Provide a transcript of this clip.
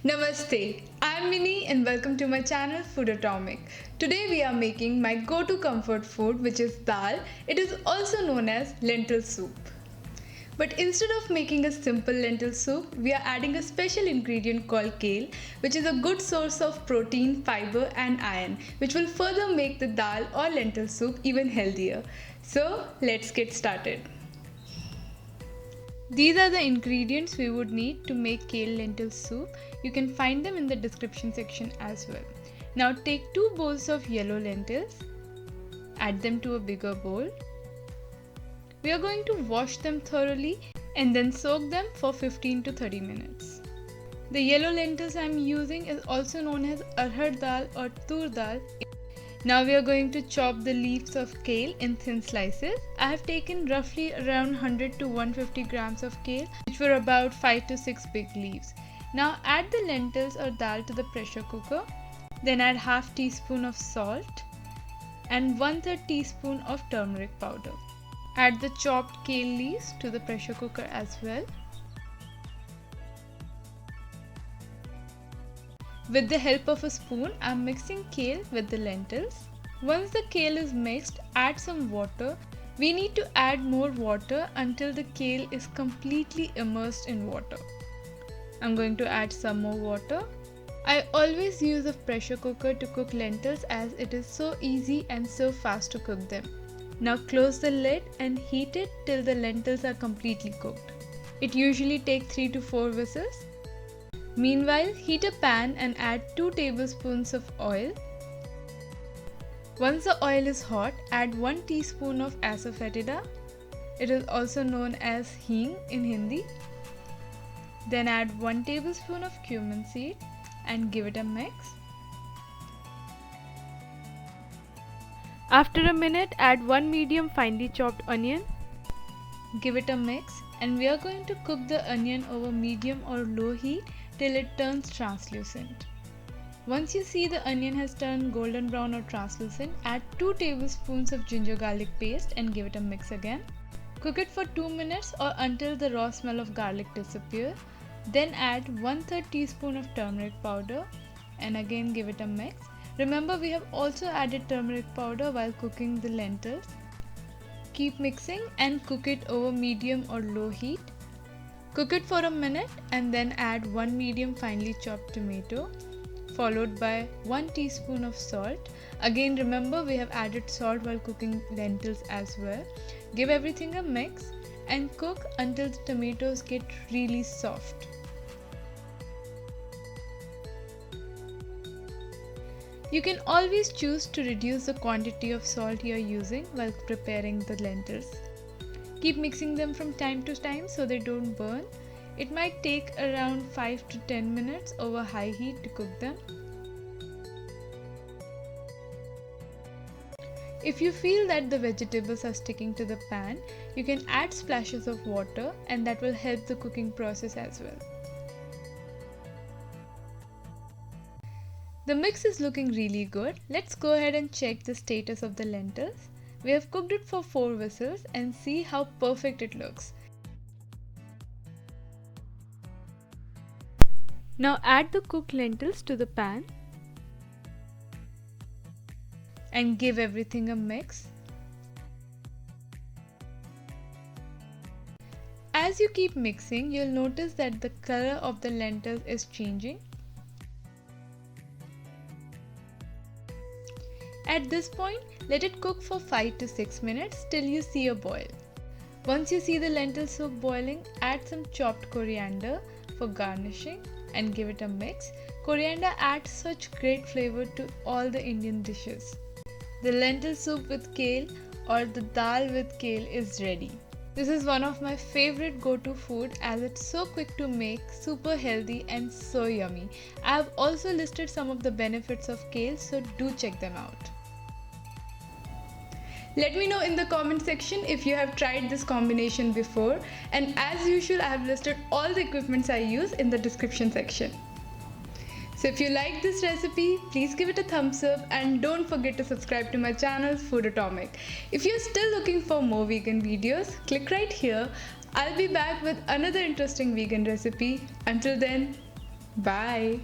Namaste, I'm Minnie and welcome to my channel Food Atomic. Today we are making my go-to comfort food which is dal. It is also known as lentil soup. But instead of making a simple lentil soup, we are adding a special ingredient called kale, which is a good source of protein, fiber and iron, which will further make the dal or lentil soup even healthier. So let's get started. These are the ingredients we would need to make kale lentil soup. You can find them in the description section as well. Now take 2 bowls of yellow lentils, add them to a bigger bowl. We are going to wash them thoroughly and then soak them for 15 to 30 minutes. The yellow lentils I am using is also known as arhar dal or tur dal. Now we are going to chop the leaves of kale in thin slices. I have taken roughly around 100 to 150 grams of kale, which were about 5 to 6 big leaves. Now add the lentils or dal to the pressure cooker. Then add half teaspoon of salt and 1/3 teaspoon of turmeric powder. Add the chopped kale leaves to the pressure cooker as well. With the help of a spoon, I am mixing kale with the lentils. Once the kale is mixed, add some water. We need to add more water until the kale is completely immersed in water. I'm going to add some more water. I always use a pressure cooker to cook lentils as it is so easy and so fast to cook them. Now close the lid and heat it till the lentils are completely cooked. It usually takes 3 to 4 whistles. Meanwhile, heat a pan and add 2 tablespoons of oil. Once the oil is hot, add 1 teaspoon of asafoetida. It is also known as hing in Hindi. Then add 1 tablespoon of cumin seed and give it a mix. After a minute, add 1 medium finely chopped onion. Give it a mix and we are going to cook the onion over medium or low heat till it turns translucent. Once you see the onion has turned golden brown or translucent, add 2 tablespoons of ginger garlic paste and give it a mix again. Cook it for 2 minutes or until the raw smell of garlic disappears. Then add 1/3 teaspoon of turmeric powder and again give it a mix. Remember, we have also added turmeric powder while cooking the lentils. Keep mixing and cook it over medium or low heat. Cook it for a minute and then add 1 medium finely chopped tomato, followed by 1 teaspoon of salt. Again, remember we have added salt while cooking lentils as well. Give everything a mix and cook until the tomatoes get really soft. You can always choose to reduce the quantity of salt you are using while preparing the lentils. Keep mixing them from time to time so they don't burn. It might take around 5 to 10 minutes over high heat to cook them. If you feel that the vegetables are sticking to the pan, you can add splashes of water and that will help the cooking process as well. The mix is looking really good. Let's go ahead and check the status of the lentils. We have cooked it for 4 whistles and see how perfect it looks. Now add the cooked lentils to the pan and give everything a mix. As you keep mixing, you'll notice that the color of the lentils is changing. At this point, let it cook for 5 to 6 minutes till you see a boil. Once you see the lentil soup boiling, add some chopped coriander for garnishing and give it a mix. Coriander adds such great flavor to all the Indian dishes. The lentil soup with kale or the dal with kale is ready. This is one of my favorite go-to food as it's so quick to make, super healthy and so yummy. I have also listed some of the benefits of kale, so do check them out. Let me know in the comment section if you have tried this combination before, and as usual I have listed all the equipments I use in the description section. So if you like this recipe, please give it a thumbs up and don't forget to subscribe to my channel Food Atomic. If you're still looking for more vegan videos, click right here. I'll be back with another interesting vegan recipe. Until then, Bye.